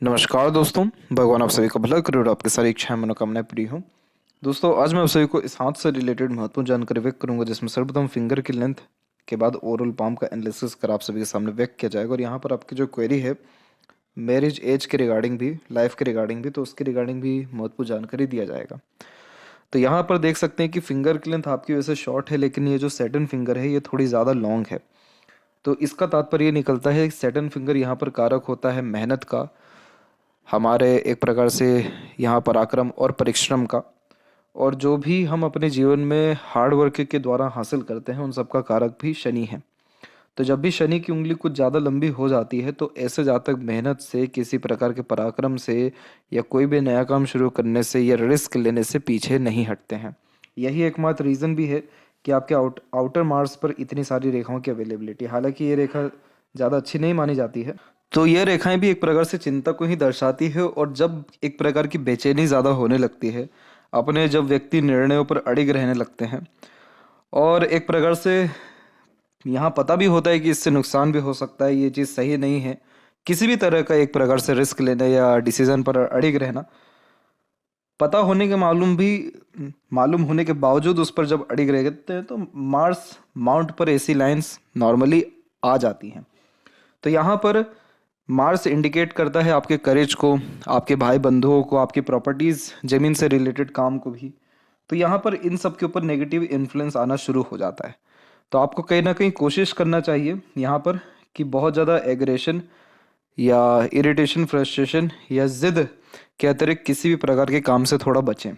नमस्कार दोस्तों। भगवान आप सभी का भला करे और आपके सारी इच्छाएं मनोकामनाएं पूरी हों। दोस्तों, आज मैं आप सभी को इस हाथ से रिलेटेड महत्वपूर्ण जानकारी व्यक्त करूंगा, जिसमें सर्वप्रथम फिंगर की लेंथ के बाद ओवरऑल पाम का एनालिसिस कर आप सभी के सामने व्यक्त किया जाएगा। और यहाँ पर आपकी जो क्वेरी है मैरिज एज के रिगार्डिंग भी, लाइफ के रिगार्डिंग भी, तो उसके रिगार्डिंग भी महत्वपूर्ण जानकारी दिया जाएगा। तो यहाँ पर देख सकते हैं कि फिंगर की लेंथ आपकी वैसे शॉर्ट है, लेकिन ये जो सेटन फिंगर है ये थोड़ी ज़्यादा लॉन्ग है। तो इसका तात्पर्य ये निकलता है कि सेटन फिंगर यहाँ पर कारक होता है मेहनत का, हमारे एक प्रकार से यहाँ पराक्रम और परिश्रम का, और जो भी हम अपने जीवन में हार्ड वर्क के द्वारा हासिल करते हैं उन सब का कारक भी शनि है। तो जब भी शनि की उंगली कुछ ज़्यादा लंबी हो जाती है तो ऐसे जातक मेहनत से, किसी प्रकार के पराक्रम से या कोई भी नया काम शुरू करने से या रिस्क लेने से पीछे नहीं हटते हैं। यही एकमात्र रीज़न भी है कि आपके आउटर मार्स पर इतनी सारी रेखाओं की अवेलेबिलिटी। हालांकि ये रेखा ज़्यादा अच्छी नहीं मानी जाती है, तो ये रेखाएं भी एक प्रकार से चिंता को ही दर्शाती है। और जब एक प्रकार की बेचैनी ज़्यादा होने लगती है, अपने जब व्यक्ति निर्णयों पर अड़िग रहने लगते हैं, और एक प्रकार से यहाँ पता भी होता है कि इससे नुकसान भी हो सकता है, ये चीज़ सही नहीं है, किसी भी तरह का एक प्रकार से रिस्क लेना या डिसीजन पर अड़िग रहना, पता होने के मालूम होने के बावजूद उस पर जब अड़िग रहते हैं तो मार्स माउंट पर ऐसी लाइंस नॉर्मली आ जाती हैं। तो यहाँ पर मार्स इंडिकेट करता है आपके करेज को, आपके भाई बंधुओं को, आपकी प्रॉपर्टीज़, ज़मीन से रिलेटेड काम को भी। तो यहाँ पर इन सब के ऊपर नेगेटिव इन्फ्लुएंस आना शुरू हो जाता है। तो आपको कहीं ना कहीं कोशिश करना चाहिए यहाँ पर कि बहुत ज़्यादा एग्रेशन या इरिटेशन, फ्रस्ट्रेशन या ज़िद के अतिरिक्त किसी भी प्रकार के काम से थोड़ा बचें।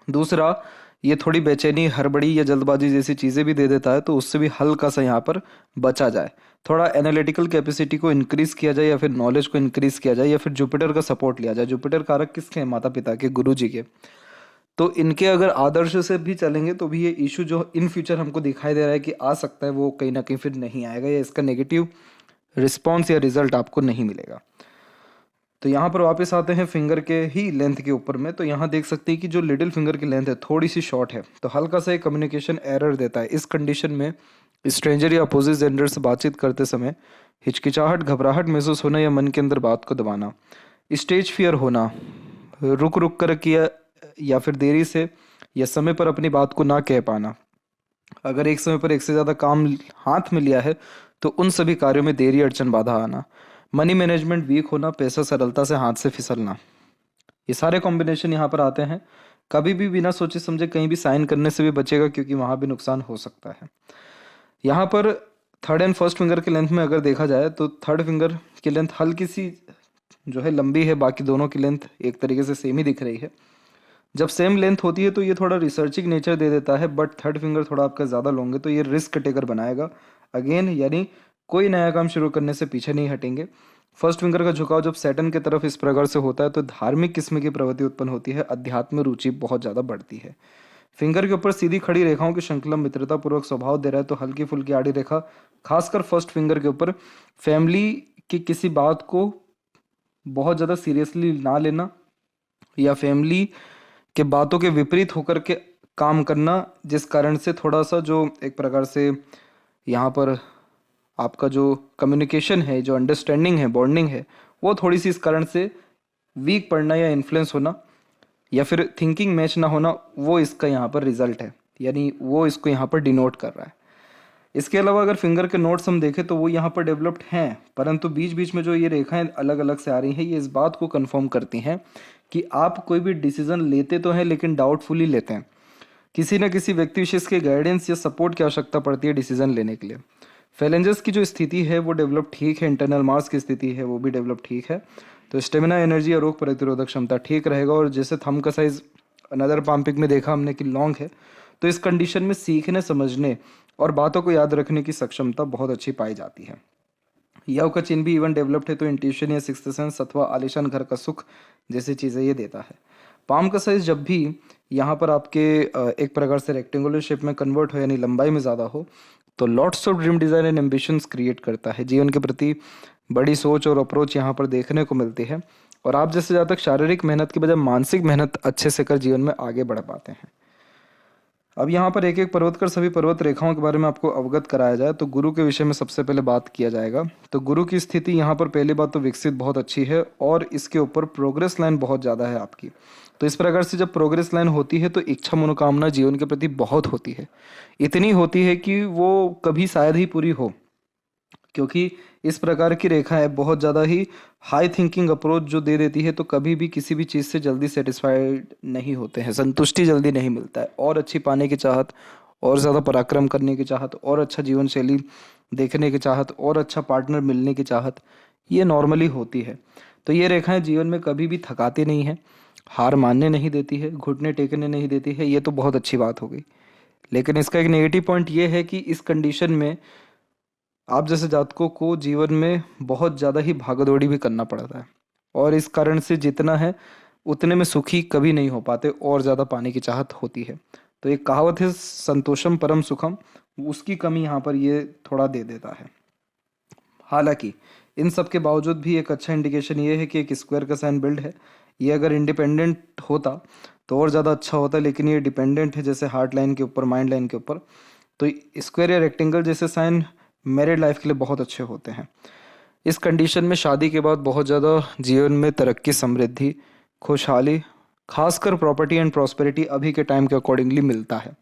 दूसरा, ये थोड़ी बेचैनी, हड़बड़ी या जल्दबाजी जैसी चीज़ें भी दे देता है, तो उससे भी हल्का सा यहाँ पर बचा जाए। थोड़ा एनालिटिकल कैपेसिटी को इंक्रीज़ किया जाए, या फिर नॉलेज को इंक्रीज़ किया जाए, या फिर जुपिटर का सपोर्ट लिया जाए। जुपिटर कारक किसके हैं? माता पिता के, गुरु जी के। तो इनके अगर आदर्श से भी चलेंगे तो भी ये इशू जो इन फ्यूचर हमको दिखाई दे रहा है कि आ सकता है, वो कहीं ना कहीं फिर नहीं आएगा, या इसका नेगेटिव रिस्पॉन्स या रिजल्ट आपको नहीं मिलेगा। तो यहाँ पर वापस आते हैं फिंगर के ही लेंथ के ऊपर में। तो यहाँ देख सकते हैं कि जो लिटिल फिंगर की लेंथ है थोड़ी सी शॉर्ट है, तो हल्का सा एक कम्युनिकेशन एरर देता है। इस कंडीशन में स्ट्रेंजर या अपोजिट जेंडर से बातचीत करते समय हिचकिचाहट, घबराहट महसूस होना या मन के अंदर बात को दबाना, स्टेज फियर होना, रुक रुक कर किया या फिर देरी से या समय पर अपनी बात को ना कह पाना, अगर एक समय पर एक से ज़्यादा काम हाथ में लिया है तो उन सभी कार्यों में देरी, अड़चन, बाधा आना, मनी मैनेजमेंट वीक होना, पैसा सरलता से हाथ से फिसलना, ये सारे कॉम्बिनेशन यहाँ पर आते हैं। कभी भी बिना सोचे समझे कहीं भी साइन करने से भी बचेगा, क्योंकि वहाँ भी नुकसान हो सकता है। यहाँ पर थर्ड एंड फर्स्ट फिंगर की लेंथ में अगर देखा जाए तो थर्ड फिंगर की लेंथ हल्की सी जो है लंबी है, बाकी दोनों की लेंथ एक तरीके से सेम ही दिख रही है। जब सेम लेंथ होती है तो ये थोड़ा रिसर्चिंग नेचर दे देता है, बट थर्ड फिंगर थोड़ा आपका ज़्यादा लॉन्ग है तो ये रिस्क टेकर बनाएगा अगेन, यानी कोई नया काम शुरू करने से पीछे नहीं हटेंगे। फर्स्ट फिंगर का झुकाव जब सैटर्न की तरफ इस प्रकार से होता है तो धार्मिक किस्म की प्रवृत्ति उत्पन्न होती है, अध्यात्म रुचि बहुत ज़्यादा बढ़ती है। फिंगर के ऊपर सीधी खड़ी रेखाओं की श्रृंखला मित्रता पूर्वक स्वभाव दे रहा है, तो हल्की फुल्की आड़ी रेखा खासकर फर्स्ट फिंगर के ऊपर फैमिली की किसी बात को बहुत ज़्यादा सीरियसली ना लेना, या फैमिली के बातों के विपरीत होकर के काम करना, जिस कारण से थोड़ा सा जो एक प्रकार से यहाँ पर आपका जो कम्युनिकेशन है, जो अंडरस्टैंडिंग है, बॉन्डिंग है, वो थोड़ी सी इस कारण से वीक पड़ना या इन्फ्लुएंस होना, या फिर थिंकिंग मैच ना होना, वो इसका यहाँ पर रिजल्ट है, यानी वो इसको यहाँ पर डिनोट कर रहा है। इसके अलावा अगर फिंगर के नोट्स हम देखें तो वो यहाँ पर डेवलप्ड हैं, परंतु बीच बीच में जो ये रेखाएं अलग अलग से आ रही हैं, ये इस बात को कंफर्म करती हैं कि आप कोई भी डिसीजन लेते तो हैं लेकिन डाउटफुली लेते हैं। किसी न किसी व्यक्ति विशेष के गाइडेंस या सपोर्ट की आवश्यकता पड़ती है डिसीजन लेने के लिए। फैलेंजस की जो स्थिति है वो डेवलप ठीक है, इंटरनल मार्स की स्थिति है वो भी डेवलप ठीक है, तो स्टेमिना, एनर्जी और रोग प्रतिरोधक क्षमता ठीक रहेगा। और जैसे थंब का साइज अनदर पाम्पिक में देखा हमने कि लॉन्ग है, तो इस कंडीशन में सीखने, समझने और बातों को याद रखने की सक्षमता बहुत अच्छी पाई जाती है। यव का चिन्ह भी इवन डेवलप्ड है, तो इंट्यूशन या सिक्स्थ सेंस अथवा आलिशान घर का सुख जैसी चीज़ें ये देता है। पाम का साइज जब भी यहाँ पर आपके एक प्रकार से रेक्टेंगुलर शेप में कन्वर्ट हो, यानी लंबाई में ज़्यादा हो, तो lots of dream design and ambitions create करता है। जीवन के प्रति बड़ी सोच और अप्रोच यहाँ पर देखने को मिलती है, और आप जैसे ज़्यादा तक शारीरिक मेहनत की बजाय मानसिक मेहनत अच्छे से कर जीवन में आगे बढ़ पाते हैं। अब यहाँ पर एक एक पर्वत कर सभी पर्वत रेखाओं के बारे में आपको अवगत कराया जाए तो गुरु के विषय में सबसे पहले बात किया जाएगा। तो गुरु की स्थिति यहाँ पर पहली बात तो विकसित बहुत अच्छी है और इसके ऊपर प्रोग्रेस लाइन बहुत ज़्यादा है आपकी। तो इस प्रकार से जब प्रोग्रेस लाइन होती है तो इच्छा मनोकामना जीवन के प्रति बहुत होती है, इतनी होती है कि वो कभी शायद ही पूरी हो, क्योंकि इस प्रकार की रेखा है बहुत ज़्यादा ही हाई थिंकिंग अप्रोच जो दे देती है, तो कभी भी किसी भी चीज़ से जल्दी सेटिस्फाइड नहीं होते हैं, संतुष्टि जल्दी नहीं मिलता है, और अच्छी पाने की चाहत, और ज़्यादा पराक्रम करने की चाहत, और अच्छा जीवन शैली देखने की चाहत, और अच्छा पार्टनर मिलने की चाहत, ये नॉर्मली होती है। तो ये रेखाएं जीवन में कभी भी थकाती नहीं है, हार मानने नहीं देती है, घुटने टेकने नहीं देती है, ये तो बहुत अच्छी बात हो गई। लेकिन इसका एक नेगेटिव पॉइंट ये है कि इस कंडीशन में आप जैसे जातकों को जीवन में बहुत ज़्यादा ही भागदौड़ी भी करना पड़ता है, और इस कारण से जितना है उतने में सुखी कभी नहीं हो पाते और ज़्यादा पाने की चाहत होती है। तो एक कहावत है, संतोषम परम सुखम, उसकी कमी यहाँ पर ये थोड़ा दे देता है। हालांकि इन सब के बावजूद भी एक अच्छा इंडिकेशन ये है कि एक स्क्वायर का साइन बिल्ड है। ये अगर इंडिपेंडेंट होता तो और ज़्यादा अच्छा होता, लेकिन ये डिपेंडेंट है जैसे हार्ट लाइन के ऊपर, माइंड लाइन के ऊपर। तो स्क्वायर या रेक्टेंगल जैसे साइन मैरिड लाइफ के लिए बहुत अच्छे होते हैं। इस कंडीशन में शादी के बाद बहुत ज़्यादा जीवन में तरक्की, समृद्धि, खुशहाली, खासकर प्रॉपर्टी एंड प्रॉस्पेरिटी अभी के टाइम के अकॉर्डिंगली मिलता है।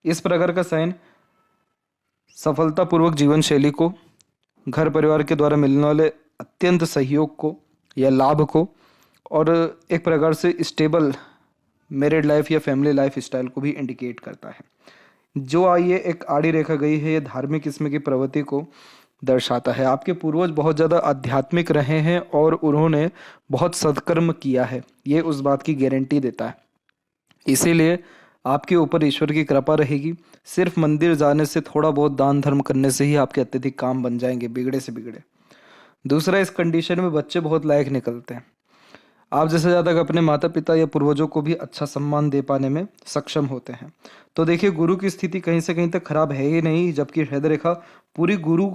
इस प्रकार का साइन सफलतापूर्वक जीवन शैली को, घर परिवार के द्वारा मिलने वाले अत्यंत सहयोग को या लाभ को, और एक प्रकार से स्टेबल मैरिड लाइफ या फैमिली लाइफ स्टाइल को भी इंडिकेट करता है। जो आइए एक आड़ी रेखा गई है, ये धार्मिक किस्म की प्रवृत्ति को दर्शाता है। आपके पूर्वज बहुत ज़्यादा आध्यात्मिक रहे हैं और उन्होंने बहुत सत्कर्म किया है, ये उस बात की गारंटी देता है। इसीलिए आपके ऊपर ईश्वर की कृपा रहेगी। सिर्फ मंदिर जाने से, थोड़ा बहुत दान धर्म करने से ही आपके अत्यधिक काम बन जाएंगे, बिगड़े से बिगड़े। दूसरा, इस कंडीशन में बच्चे बहुत लायक निकलते हैं। आप जैसे जातक अपने माता पिता या पूर्वजों को भी अच्छा सम्मान दे पाने में सक्षम होते हैं। तो देखिए, गुरु की स्थिति कहीं से कहीं तक खराब है ही नहीं, जबकि हृदय रेखा पूरी गुरु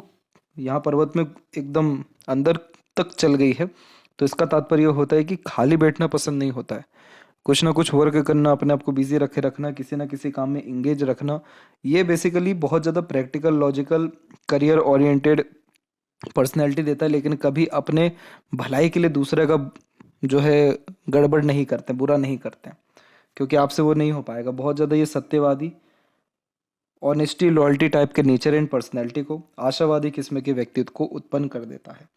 यहाँ पर्वत में एकदम अंदर तक चल गई है। तो इसका तात्पर्य होता है कि खाली बैठना पसंद नहीं होता है, कुछ ना कुछ वर्क करना, अपने आप को बिजी रखे रखना, किसी ना किसी काम में इंगेज रखना। ये बेसिकली बहुत ज़्यादा practical, logical, career oriented personality देता है, लेकिन कभी अपने भलाई के लिए दूसरे का जो है गड़बड़ नहीं करते, बुरा नहीं करते, क्योंकि आपसे वो नहीं हो पाएगा। बहुत ज़्यादा ये सत्यवादी, ऑनेस्टी, लॉयल्टी टाइप के नेचर एंड पर्सनैलिटी को, आशावादी किस्म के व्यक्तित्व को उत्पन्न कर देता है।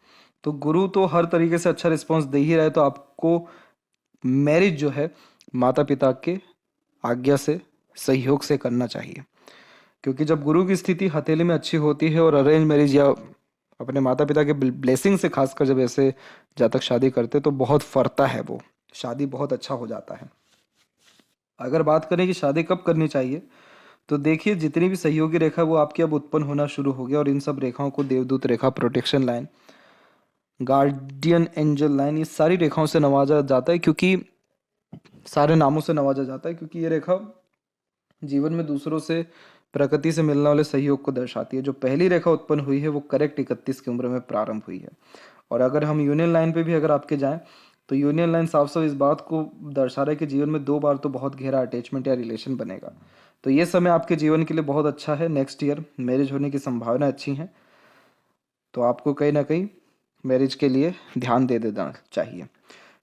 तो गुरु तो हर तरीके से अच्छा रिस्पॉन्स दे ही रहा है, तो आपको मैरिज जो है माता पिता के आज्ञा से, सहयोग से करना चाहिए। क्योंकि जब गुरु की स्थिति हथेली में अच्छी होती है और अरेंज मैरिज या अपने माता पिता के ब्लेसिंग से खासकर जब ऐसे जातक शादी करते तो बहुत फरता है, वो शादी बहुत अच्छा हो जाता है। अगर बात करें कि शादी कब करनी चाहिए, तो देखिए, जितनी भी सहयोगी रेखा वो आपकी अब उत्पन्न होना शुरू हो गया, और इन सब रेखाओं को देवदूत रेखा, protection line, guardian angel line, ये सारी रेखाओं से नवाजा जाता है, क्योंकि सारे नामों से नवाजा जाता है, क्योंकि ये रेखा जीवन में दूसरों से, प्रकृति से मिलने वाले सहयोग को दर्शाती है। जो पहली रेखा उत्पन्न हुई है वो करेक्ट 31 की उम्र में प्रारंभ हुई है। और अगर हम यूनियन लाइन पे भी अगर आपके जाएं, तो यूनियन लाइन साफ साफ इस बात को दर्शा रहा है कि जीवन में 2 बार तो बहुत गहरा अटैचमेंट या रिलेशन बनेगा। तो ये समय आपके जीवन के लिए बहुत अच्छा है। नेक्स्ट ईयर मैरिज होने की संभावना अच्छी है, तो आपको कहीं ना कहीं मैरिज के लिए ध्यान दे देना चाहिए।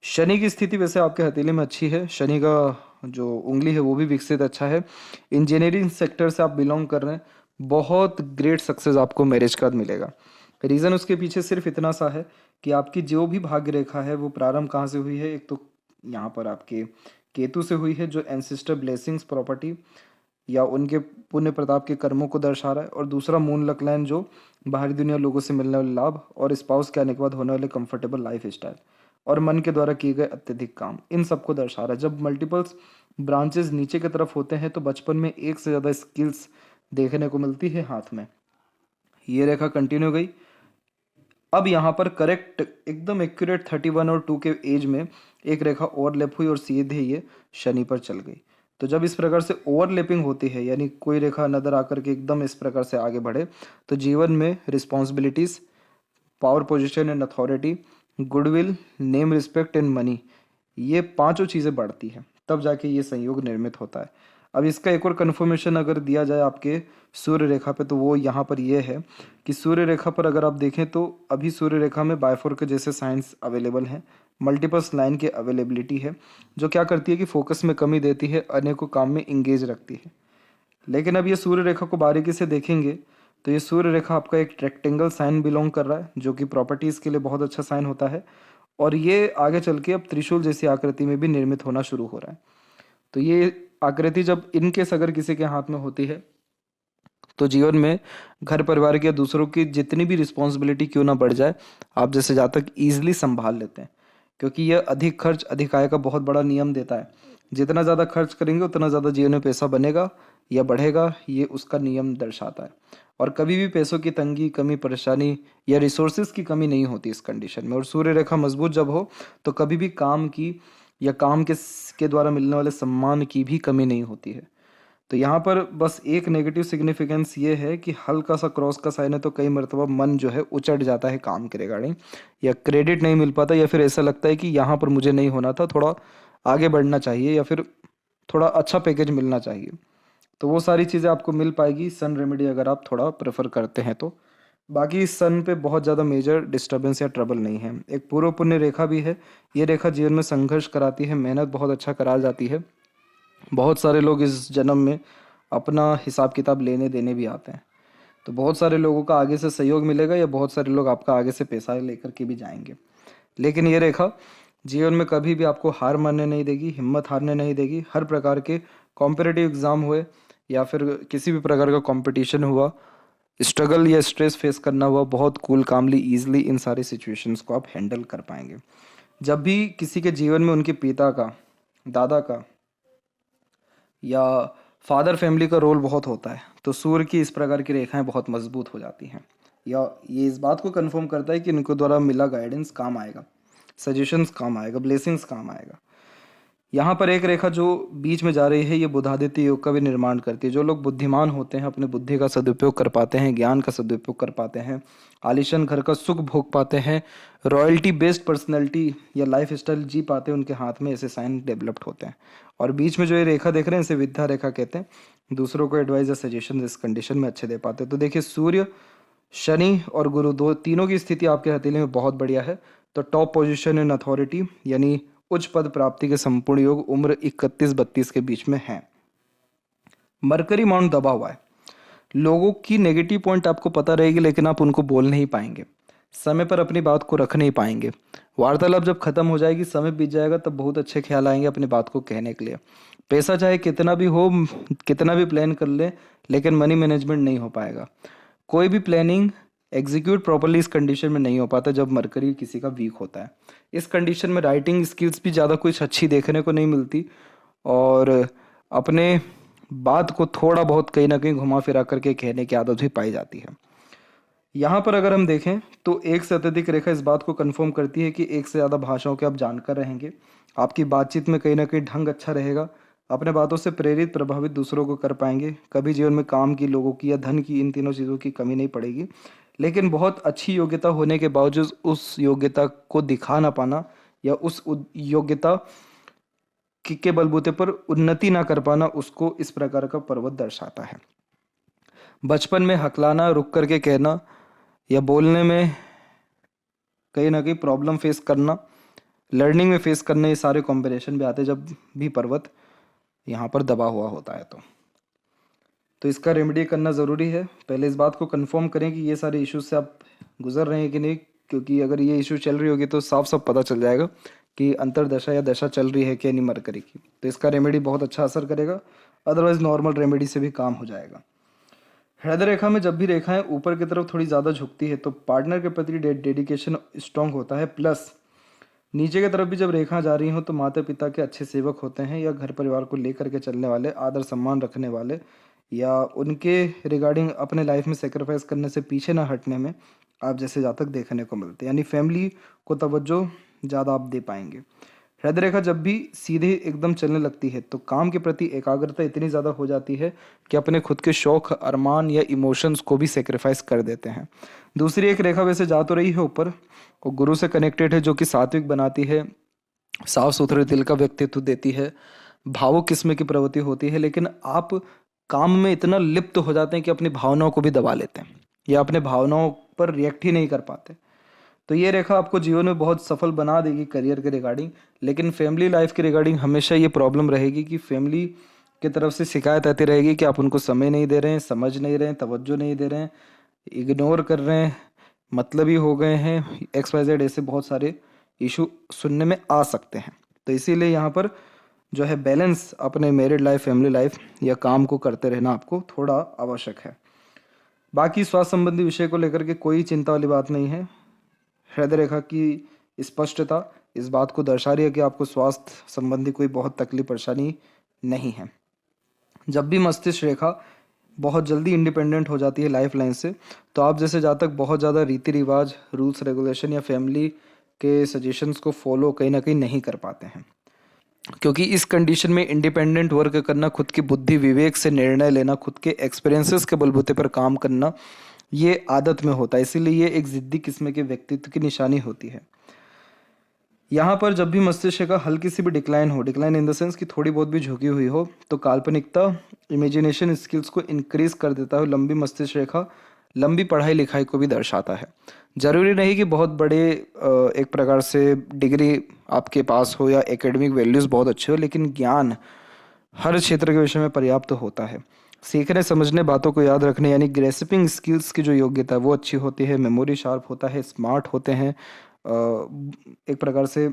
शनि की स्थिति वैसे आपके हथेली में अच्छी है, शनि का जो उंगली है वो भी विकसित अच्छा है। इंजीनियरिंग सेक्टर से आप बिलोंग कर रहे हैं, बहुत ग्रेट सक्सेस आपको मैरिज का मिलेगा। रीज़न उसके पीछे सिर्फ इतना सा है कि आपकी जो भी भाग्य रेखा है वो प्रारंभ कहाँ से हुई है। एक तो यहाँ पर आपके केतु से हुई है, जो एंसिस्टर ब्लेसिंग्स, प्रॉपर्टी या उनके पुण्य प्रताप के कर्मों को दर्शा रहा है, और दूसरा मून लक लाइन जो बाहरी दुनिया लोगों से मिलने वाले लाभ और स्पाउस के आने के बाद होने वाले कंफर्टेबल लाइफ स्टाइल और मन के द्वारा किए गए अत्यधिक काम, इन सबको दर्शा रहा है। जब मल्टीपल्स ब्रांचेस नीचे की तरफ होते हैं तो बचपन में एक से ज़्यादा स्किल्स देखने को मिलती है हाथ में। ये रेखा कंटिन्यू गई। अब यहाँ पर करेक्ट एकदम एक्यूरेट 31 और 2 के एज में एक रेखा ओवरलैप हुई और सीधे ये शनि पर चल गई। तो जब इस प्रकार से ओवरलैपिंग होती है, यानी कोई रेखा नजर आकर के एकदम इस प्रकार से आगे बढ़े, तो जीवन में responsibilities, power position and authority, goodwill, name, respect and money, ये पांचों चीज़ें बढ़ती हैं, तब जाके ये संयोग निर्मित होता है। अब इसका एक और कन्फर्मेशन अगर दिया जाए आपके सूर्य रेखा पे, तो वो यहाँ पर ये है कि सूर्य रेखा पर अगर आप देखें तो अभी सूर्य रेखा में बायफोर के जैसे साइंस अवेलेबल हैं, मल्टीपल्स लाइन की अवेलेबिलिटी है, जो क्या करती है कि फोकस में कमी देती है, अनेकों काम में इंगेज रखती है। लेकिन अब ये सूर्य रेखा को बारीकी से देखेंगे तो ये सूर्य रेखा आपका एक रेक्टेंगल साइन बिलोंग कर रहा है, जो कि प्रॉपर्टीज़ के लिए बहुत अच्छा साइन होता है, और ये आगे चल के अब त्रिशूल जैसी आकृति में भी निर्मित होना शुरू हो रहा है। तो ये आकृति जब इनकेस अगर किसी के हाथ में होती है तो जीवन में घर परिवार की या दूसरों की जितनी भी रिस्पॉन्सिबिलिटी क्यों ना बढ़ जाए, आप जैसे जातक ईजिली संभाल लेते हैं, क्योंकि यह अधिक खर्च अधिक आय का बहुत बड़ा नियम देता है। जितना ज़्यादा खर्च करेंगे उतना ज़्यादा जीवन में पैसा बनेगा या बढ़ेगा, ये उसका नियम दर्शाता है। और कभी भी पैसों की तंगी, कमी, परेशानी या रिसोर्सेज की कमी नहीं होती इस कंडीशन में। और सूर्य रेखा मजबूत जब हो तो कभी भी काम की या काम के द्वारा मिलने वाले सम्मान की भी कमी नहीं होती है। तो यहाँ पर बस एक नेगेटिव सिग्निफिकेंस ये है कि हल्का सा क्रॉस का साइन है तो कई मरतबा मन जो है उचट जाता है काम के रिगार्डिंग, या क्रेडिट नहीं मिल पाता, या फिर ऐसा लगता है कि यहाँ पर मुझे नहीं होना था, थोड़ा आगे बढ़ना चाहिए, या फिर थोड़ा अच्छा पैकेज मिलना चाहिए। तो वो सारी चीज़ें आपको मिल पाएगी सन रेमेडी अगर आप थोड़ा प्रेफर करते हैं तो। बाकी सन पे बहुत ज़्यादा मेजर डिस्टर्बेंस या ट्रबल नहीं है। एक पूर्व पुण्य रेखा भी है, ये रेखा जीवन में संघर्ष कराती है, मेहनत बहुत अच्छा करा जाती है। बहुत सारे लोग इस जन्म में अपना हिसाब किताब लेने देने भी आते हैं, तो बहुत सारे लोगों का आगे से सहयोग मिलेगा, या बहुत सारे लोग आपका आगे से पैसा लेकर के भी जाएंगे। लेकिन ये रेखा जीवन में कभी भी आपको हार मानने नहीं देगी, हिम्मत हारने नहीं देगी। हर प्रकार के कॉम्पिटिटिव एग्ज़ाम हुए या फिर किसी भी प्रकार का कंपटीशन हुआ, स्ट्रगल या स्ट्रेस फेस करना हुआ, बहुत कूल कामली ईजिली इन सारी सिचुएशंस को आप हैंडल कर पाएंगे। जब भी किसी के जीवन में उनके पिता का, दादा का या फादर फैमिली का रोल बहुत होता है, तो सूर्य की इस प्रकार की रेखाएं बहुत मजबूत हो जाती हैं, या ये इस बात को कंफर्म करता है कि इनके द्वारा मिला गाइडेंस काम आएगा, सजेशंस काम आएगा, ब्लेसिंग्स काम आएगा। यहाँ पर एक रेखा जो बीच में जा रही है, ये बुधादित्य योग का भी निर्माण करती है। जो लोग बुद्धिमान होते हैं, अपने बुद्धि का सदुपयोग कर पाते हैं, ज्ञान का सदुपयोग कर पाते हैं, आलीशान घर का सुख भोग पाते हैं, रॉयल्टी बेस्ड पर्सनैलिटी या लाइफ स्टाइल जी पाते हैं, उनके हाथ में ऐसे साइन डेवलप्ड होते हैं। और बीच में जो ये रेखा देख रहे हैं, इसे विद्या रेखा कहते हैं। दूसरों को एडवाइस या सजेशन इस कंडीशन में अच्छे दे पाते हैं। तो देखिए, सूर्य, शनि और गुरु दो तीनों की स्थिति आपके हथेली में बहुत बढ़िया है। तो टॉप पोजीशन इन अथॉरिटी यानी उच्च पद प्राप्ति के संपूर्ण योग उम्र 31-32 के बीच में है। मरकरी माउंट दबा हुआ है, लोगों की नेगेटिव पॉइंट आपको पता रहेगी, लेकिन आप उनको बोल नहीं पाएंगे, समय पर अपनी बात को रख नहीं पाएंगे। वार्तालाप जब खत्म हो जाएगी, समय बीत जाएगा, तब बहुत अच्छे ख्याल आएंगे अपनी बात को कहने के लिए। पैसा चाहे कितना भी हो, कितना भी प्लान कर ले, लेकिन मनी मैनेजमेंट नहीं हो पाएगा। कोई भी प्लानिंग एग्जीक्यूट प्रॉपरली इस कंडीशन में नहीं हो पाता जब मरकरी किसी का वीक होता है। इस कंडीशन में राइटिंग स्किल्स भी ज़्यादा कुछ अच्छी देखने को नहीं मिलती, और अपने बात को थोड़ा बहुत कहीं ना कहीं घुमा फिरा करके कहने की आदत भी पाई जाती है। यहाँ पर अगर हम देखें तो एक से अत्यधिक रेखा इस बात को कंफर्म करती है कि एक से ज़्यादा भाषाओं के आप जानकार रहेंगे, आपकी बातचीत में कहीं ना कहीं ढंग अच्छा रहेगा, अपने बातों से प्रेरित प्रभावित दूसरों को कर पाएंगे, कभी जीवन में काम की, लोगों की या धन की, इन तीनों चीज़ों की कमी नहीं पड़ेगी। लेकिन बहुत अच्छी योग्यता होने के बावजूद उस योग्यता को दिखा ना पाना, या उस योग्यता के बलबूते पर उन्नति ना कर पाना, उसको इस प्रकार का पर्वत दर्शाता है। बचपन में हकलाना, रुक करके कहना या बोलने में कहीं ना कहीं प्रॉब्लम फेस करना, लर्निंग में फेस करने, ये सारे कॉम्बिनेशन भी आते हैं जब भी पर्वत यहाँ पर दबा हुआ होता है। तो इसका रेमेडी करना ज़रूरी है। पहले इस बात को कंफर्म करें कि ये सारे इश्यूज से आप गुजर रहे हैं कि नहीं, क्योंकि अगर ये इशू चल रही होगी तो साफ साफ पता चल जाएगा कि अंतरदशा या दशा चल रही है कि नहीं मरकरी की। तो इसका रेमेडी बहुत अच्छा असर करेगा, अदरवाइज नॉर्मल रेमेडी से भी काम हो जाएगा। हृदय रेखा में जब भी रेखाएं ऊपर की तरफ थोड़ी ज़्यादा झुकती है तो पार्टनर के प्रति डेडिकेशन स्ट्रांग होता है, प्लस नीचे की तरफ भी जब रेखा जा रही हो तो माता पिता के अच्छे सेवक होते हैं, या घर परिवार को लेकर के चलने वाले, आदर सम्मान रखने वाले, या उनके रिगार्डिंग अपने लाइफ में सेक्रीफाइस करने से पीछे ना हटने में आप जैसे जातक देखने को मिलते हैं, यानी फैमिली को तवज्जो ज़्यादा आप दे पाएंगे। हृदय रेखा जब भी सीधे एकदम चलने लगती है तो काम के प्रति एकाग्रता इतनी ज़्यादा हो जाती है कि अपने खुद के शौक, अरमान या इमोशंस को भी सेक्रीफाइस कर देते हैं। दूसरी एक रेखा वैसे जा तो रही है ऊपर, और गुरु से कनेक्टेड है, जो कि सात्विक बनाती है, साफ सुथरे दिल का व्यक्तित्व देती है, भावुक किस्म की प्रवृत्ति होती है, लेकिन आप काम में इतना लिप्त हो जाते हैं कि अपनी भावनाओं को भी दबा लेते हैं या अपने भावनाओं पर रिएक्ट ही नहीं कर पाते। तो ये रेखा आपको जीवन में बहुत सफल बना देगी करियर के रिगार्डिंग, लेकिन फैमिली लाइफ के रिगार्डिंग हमेशा ये प्रॉब्लम रहेगी कि फैमिली की तरफ से शिकायत आती रहेगी कि आप उनको समय नहीं दे रहे हैं, समझ नहीं रहे हैं, तवज्जो नहीं दे रहे हैं, इग्नोर कर रहे हैं, मतलबी हो गए हैं, एक्स वाई जेड, ऐसे बहुत सारे इशू सुनने में आ सकते हैं। तो इसीलिए यहाँ पर जो है बैलेंस अपने मैरिड लाइफ, फैमिली लाइफ या काम को करते रहना आपको थोड़ा आवश्यक है। बाकी स्वास्थ्य संबंधी विषय को लेकर के कोई चिंता वाली बात नहीं है। हृदय रेखा की स्पष्टता इस बात को दर्शा रही है कि आपको स्वास्थ्य संबंधी कोई बहुत तकलीफ परेशानी नहीं है। जब भी मस्तिष्क रेखा बहुत जल्दी इंडिपेंडेंट हो जाती है लाइफ लाइन से, तो आप जैसे जातक बहुत ज़्यादा रीति रिवाज, रूल्स रेगुलेशन या फैमिली के सजेशंस को फॉलो कहीं ना कहीं नहीं कर पाते हैं, क्योंकि इस कंडीशन में इंडिपेंडेंट वर्क करना, खुद की बुद्धि विवेक से निर्णय लेना, खुद के एक्सपीरियंसेस के बलबूते पर काम करना, ये आदत में होता है। इसीलिए ये एक जिद्दी किस्म के व्यक्तित्व की निशानी होती है। यहाँ पर जब भी मस्तिष्क का हल्की सी भी डिक्लाइन हो, डिक्लाइन इन द सेंस कि थोड़ी बहुत भी झुकी हुई हो, तो काल्पनिकता, इमेजिनेशन स्किल्स को इंक्रीज कर देता है। लंबी मस्तिष्क रेखा लंबी पढ़ाई लिखाई को भी दर्शाता है। जरूरी नहीं कि बहुत बड़े एक प्रकार से डिग्री आपके पास हो या एकेडमिक वैल्यूज़ बहुत अच्छे हो, लेकिन ज्ञान हर क्षेत्र के विषय में पर्याप्त होता है। सीखने समझने, बातों को याद रखने यानी ग्रेस्पिंग स्किल्स की जो योग्यता है वो अच्छी होती है। मेमोरी शार्प होता है, स्मार्ट होते हैं, एक प्रकार से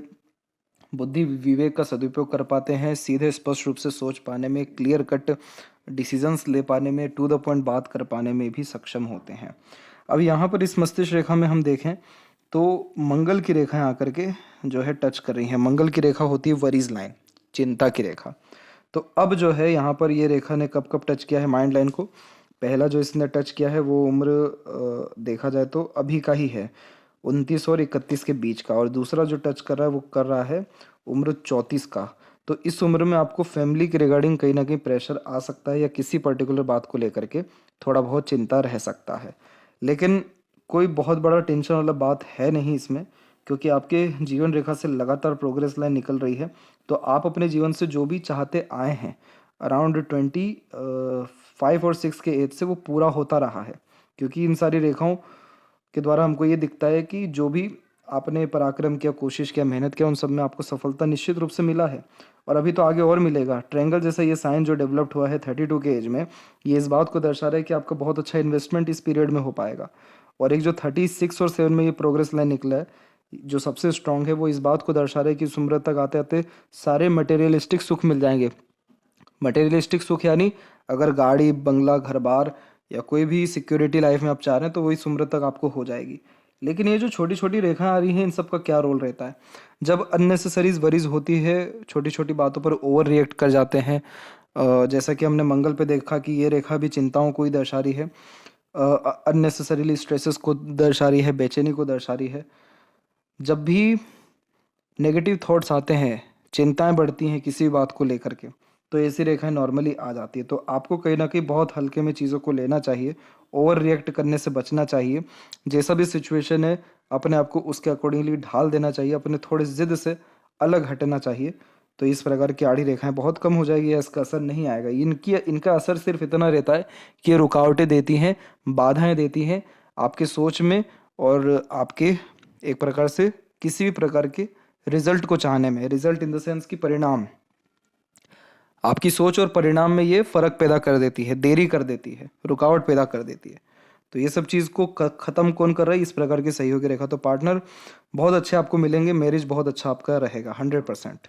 बुद्धि विवेक का सदुपयोग कर पाते हैं, सीधे स्पष्ट रूप से सोच पाने में, क्लियर कट डिसीजंस ले पाने में, टू द पॉइंट बात कर पाने में भी सक्षम होते हैं। अब यहाँ पर इस मस्तिष्क रेखा में हम देखें तो मंगल की रेखाएं आकर के जो है टच कर रही हैं। मंगल की रेखा होती है वरीज लाइन, चिंता की रेखा। तो अब जो है यहाँ पर ये रेखा ने कब कब टच किया है माइंड लाइन को? पहला जो इसने टच किया है वो उम्र देखा जाए तो अभी का ही है, 29 और 31 के बीच का, और दूसरा जो टच कर रहा है वो कर रहा है उम्र 34 का। तो इस उम्र में आपको फैमिली के रिगार्डिंग कहीं ना कहीं प्रेशर आ सकता है या किसी पर्टिकुलर बात को लेकर के थोड़ा बहुत चिंता रह सकता है, लेकिन कोई बहुत बड़ा टेंशन वाला बात है नहीं इसमें, क्योंकि आपके जीवन रेखा से लगातार प्रोग्रेस लाइन निकल रही है। तो आप अपने जीवन से जो भी चाहते आए हैं अराउंड 25 और 6 के एज से वो पूरा होता रहा है, क्योंकि इन सारी रेखाओं के द्वारा हमको ये दिखता है कि जो भी आपने पराक्रम किया, कोशिश किया, मेहनत किया, उन सब में आपको सफलता निश्चित रूप से मिला है और अभी तो आगे और मिलेगा। ट्रायंगल जैसा ये साइन जो डेवलप्ड हुआ है 32 के एज में, ये इस बात को दर्शा रहा है कि आपका बहुत अच्छा इन्वेस्टमेंट इस पीरियड में हो पाएगा। और एक जो 36 और 7 में ये प्रोग्रेस लाइन निकला है जो सबसे स्ट्रांग है, वो इस बात को दर्शा रहा है कि इस उम्र तक आते आते सारे मटेरियलिस्टिक सुख मिल जाएंगे। मटेरियलिस्टिक सुख यानी अगर गाड़ी, बंगला, घर बार या कोई भी सिक्योरिटी लाइफ में आप चाह रहे हैं तो वो इस उम्र तक आपको हो जाएगी। लेकिन ये जो छोटी छोटी रेखाएं आ रही हैं, इन सब का क्या रोल रहता है? जब अननेसेसरीज वरीज होती है, छोटी छोटी बातों पर ओवर रिएक्ट कर जाते हैं, जैसा कि हमने मंगल पे देखा कि ये रेखा भी चिंताओं को ही दर्शा रही है, अननेसेसरीली स्ट्रेसेस को दर्शा रही है, बेचैनी को दर्शा रही है। जब भी नेगेटिव थॉट्स आते हैं, चिंताएं बढ़ती हैं किसी भी बात को लेकर के, तो ऐसी रेखाएं नॉर्मली आ जाती है। तो आपको कहीं ना कहीं बहुत हल्के में चीज़ों को लेना चाहिए, ओवर रिएक्ट करने से बचना चाहिए। जैसा भी सिचुएशन है अपने आप को उसके अकॉर्डिंगली ढाल देना चाहिए, अपने थोड़े जिद से अलग हटना चाहिए। तो इस प्रकार की आड़ी रेखाएं बहुत कम हो जाएगी या इसका असर नहीं आएगा। इनका असर सिर्फ इतना रहता है कि ये रुकावटें देती हैं, बाधाएं देती हैं आपके सोच में और आपके एक प्रकार से किसी भी प्रकार के रिजल्ट को चाहने में। रिजल्ट इन द सेंस की परिणाम, आपकी सोच और परिणाम में ये फर्क पैदा कर देती है, देरी कर देती है, रुकावट पैदा कर देती है। तो ये सब चीज़ को खत्म कौन कर रहा है? इस प्रकार की सहयोगी रेखा। तो पार्टनर बहुत अच्छे आपको मिलेंगे, मैरिज बहुत अच्छा आपका रहेगा 100%।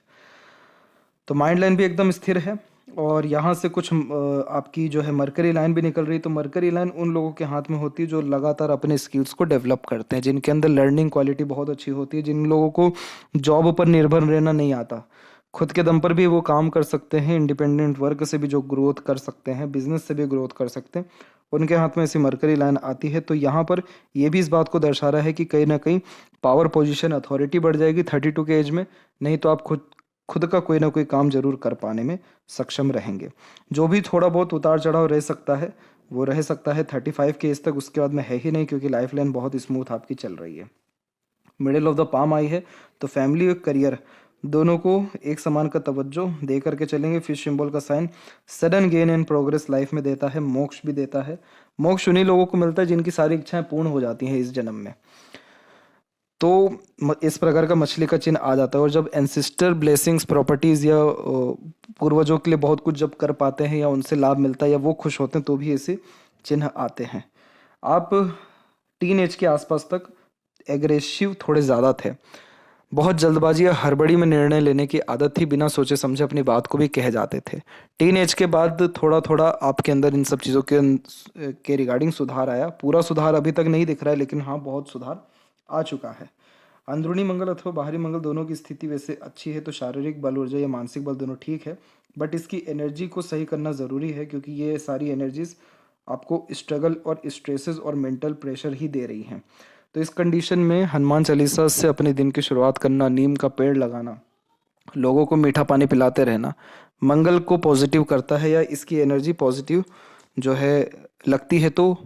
तो माइंड लाइन भी एकदम स्थिर है और यहाँ से कुछ आपकी जो है मरकरी लाइन भी निकल रही है। तो मरकरी लाइन उन लोगों के हाथ में होती है जो लगातार अपने स्किल्स को डेवलप करते हैं, जिनके अंदर लर्निंग क्वालिटी बहुत अच्छी होती है, जिन लोगों को जॉब पर निर्भर रहना नहीं आता, खुद के दम पर भी वो काम कर सकते हैं, इंडिपेंडेंट वर्क से भी जो ग्रोथ कर सकते हैं, बिजनेस से भी ग्रोथ कर सकते हैं, उनके हाथ में ऐसी मरकरी लाइन आती है। तो यहाँ पर ये भी इस बात को दर्शा रहा है कि कहीं ना कहीं पावर पोजीशन, अथॉरिटी बढ़ जाएगी 32 के एज में। नहीं तो आप खुद का कोई ना कोई काम जरूर कर पाने में सक्षम रहेंगे। जो भी थोड़ा बहुत उतार चढ़ाव रह सकता है वो रह सकता है 35 के एज तक, उसके बाद में है ही नहीं, क्योंकि लाइफ लाइन बहुत स्मूथ आपकी चल रही है। मिडिल ऑफ द पाम आई है तो फैमिली और करियर दोनों को एक समान का तवज्जो दे करके चलेंगे। फिश सिंबल का sign sudden gain and progress life में देता है, मोक्ष भी देता है। मोक्ष उन्हीं लोगों को मिलता है जिनकी सारी इच्छाएं पूर्ण हो जाती हैं इस जन्म में। तो इस प्रकार का मछली का चिन्ह आ जाता है। और जब एंसिस्टर ब्लेसिंग्स प्रॉपर्टीज या पूर्वजों के लिए बहुत कुछ जब कर पाते हैं या उनसे लाभ मिलता है या वो खुश होते हैं तो भी ऐसे चिन्ह आते हैं। आप टीन एज के आसपास तक एग्रेसिव थोड़े ज़्यादा थे, बहुत जल्दबाजी या हड़बड़ी में निर्णय लेने की आदत थी, बिना सोचे समझे अपनी बात को भी कह जाते थे। टीन एज के बाद थोड़ा थोड़ा आपके अंदर इन सब चीज़ों के रिगार्डिंग सुधार आया। पूरा सुधार अभी तक नहीं दिख रहा है, लेकिन हाँ बहुत सुधार आ चुका है। अंदरूनी मंगल अथवा बाहरी मंगल दोनों की स्थिति वैसे अच्छी है, तो शारीरिक बल ऊर्जा या मानसिक बल दोनों ठीक है, बट इसकी एनर्जी को सही करना ज़रूरी है, क्योंकि ये सारी एनर्जीज आपको स्ट्रगल और स्ट्रेसेस और मेंटल प्रेशर ही दे रही हैं। तो इस कंडीशन में हनुमान चालीसा से अपने दिन की शुरुआत करना, नीम का पेड़ लगाना, लोगों को मीठा पानी पिलाते रहना मंगल को पॉजिटिव करता है, या इसकी एनर्जी पॉजिटिव जो है लगती है, तो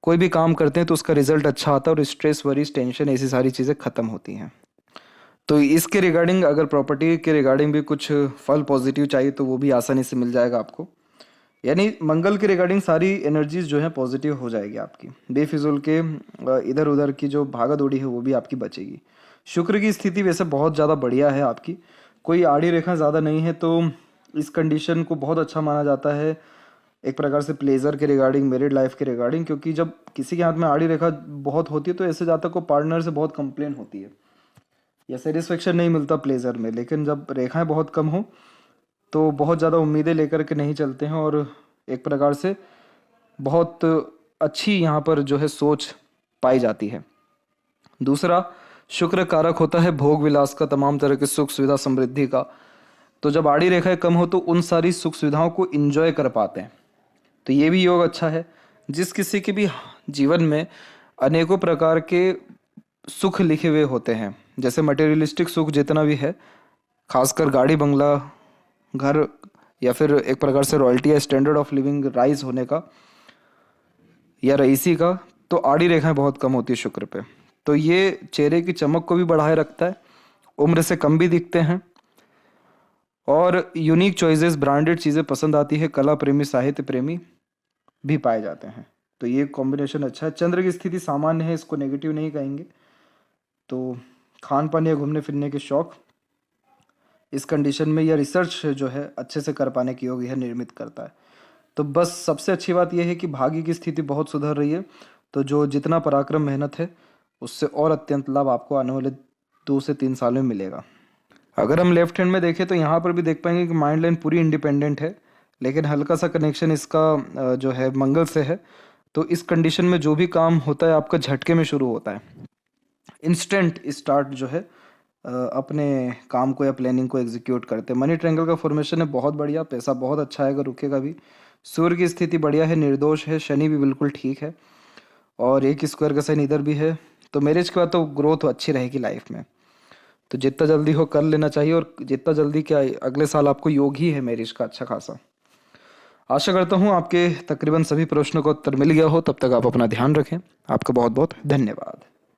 कोई भी काम करते हैं तो उसका रिजल्ट अच्छा आता है और स्ट्रेस, वरीज, टेंशन ऐसी सारी चीज़ें ख़त्म होती हैं। तो इसके रिगार्डिंग अगर प्रॉपर्टी के रिगार्डिंग भी कुछ फल पॉजिटिव चाहिए तो वो भी आसानी से मिल जाएगा आपको। यानी मंगल के रिगार्डिंग सारी एनर्जीज जो है पॉजिटिव हो जाएगी आपकी। बेफिजुल के इधर उधर की जो भागा दौड़ी है वो भी आपकी बचेगी। शुक्र की स्थिति वैसे बहुत ज़्यादा बढ़िया है आपकी, कोई आड़ी रेखा ज़्यादा नहीं है, तो इस कंडीशन को बहुत अच्छा माना जाता है एक प्रकार से प्लेजर के रिगार्डिंग, मैरिड लाइफ के रिगार्डिंग। क्योंकि जब किसी के हाथ में आड़ी रेखा बहुत होती है तो ऐसे जातक को पार्टनर से बहुत कंप्लेन होती है या सेटिस्फेक्शन नहीं मिलता प्लेजर में। लेकिन जब रेखाएं बहुत कम हो तो बहुत ज़्यादा उम्मीदें लेकर के नहीं चलते हैं, और एक प्रकार से बहुत अच्छी यहाँ पर जो है सोच पाई जाती है। दूसरा, शुक्र कारक होता है भोग विलास का, तमाम तरह की सुख सुविधा समृद्धि का। तो जब आड़ी रेखाएं कम हो तो उन सारी सुख सुविधाओं को इंजॉय कर पाते हैं, तो ये भी योग अच्छा है। जिस किसी के भी जीवन में अनेकों प्रकार के सुख लिखे हुए होते हैं, जैसे मटेरियलिस्टिक सुख जितना भी है, खासकर गाड़ी बंगला, घर, या फिर एक प्रकार से रॉयल्टी या स्टैंडर्ड ऑफ लिविंग राइज होने का या रईसी का, तो आड़ी रेखाएं बहुत कम होती है शुक्र पे। तो ये चेहरे की चमक को भी बढ़ाए रखता है, उम्र से कम भी दिखते हैं, और यूनिक चॉइसेस, ब्रांडेड चीज़ें पसंद आती है, कला प्रेमी, साहित्य प्रेमी भी पाए जाते हैं। तो ये कॉम्बिनेशन अच्छा है। चंद्र की स्थिति सामान्य है, इसको नेगेटिव नहीं कहेंगे। तो खान पान या घूमने फिरने के शौक इस कंडीशन में या रिसर्च जो है अच्छे से कर पाने की योग यह निर्मित करता है। तो बस सबसे अच्छी बात यह है कि भाग्य की स्थिति बहुत सुधर रही है, तो जो जितना पराक्रम मेहनत है उससे और अत्यंत लाभ आपको आने वाले 2 से 3 साल में मिलेगा। अगर हम लेफ्ट हैंड में देखें तो यहाँ पर भी देख पाएंगे कि माइंड लाइन पूरी इंडिपेंडेंट है, लेकिन हल्का सा कनेक्शन इसका जो है मंगल से है। तो इस कंडीशन में जो भी काम होता है आपका झटके में शुरू होता है, इंस्टेंट स्टार्ट जो है अपने काम को या प्लानिंग को एग्जीक्यूट करते हैं। मनी ट्रायंगल का फॉर्मेशन है बहुत बढ़िया, पैसा बहुत अच्छा आएगा, रुकेगा भी। सूर्य की स्थिति बढ़िया है, निर्दोष है, शनि भी बिल्कुल ठीक है, और एक स्क्वायर का साइन इधर भी है। तो मैरिज के बाद तो ग्रोथ अच्छी रहेगी लाइफ में, तो जितना जल्दी हो कर लेना चाहिए, और जितना जल्दी क्या अगले साल आपको योग ही है मैरिज का अच्छा खासा। आशा करता हूँ आपके तकरीबन सभी प्रश्नों का उत्तर मिल गया हो। तब तक आप अपना ध्यान रखें। आपका बहुत बहुत धन्यवाद।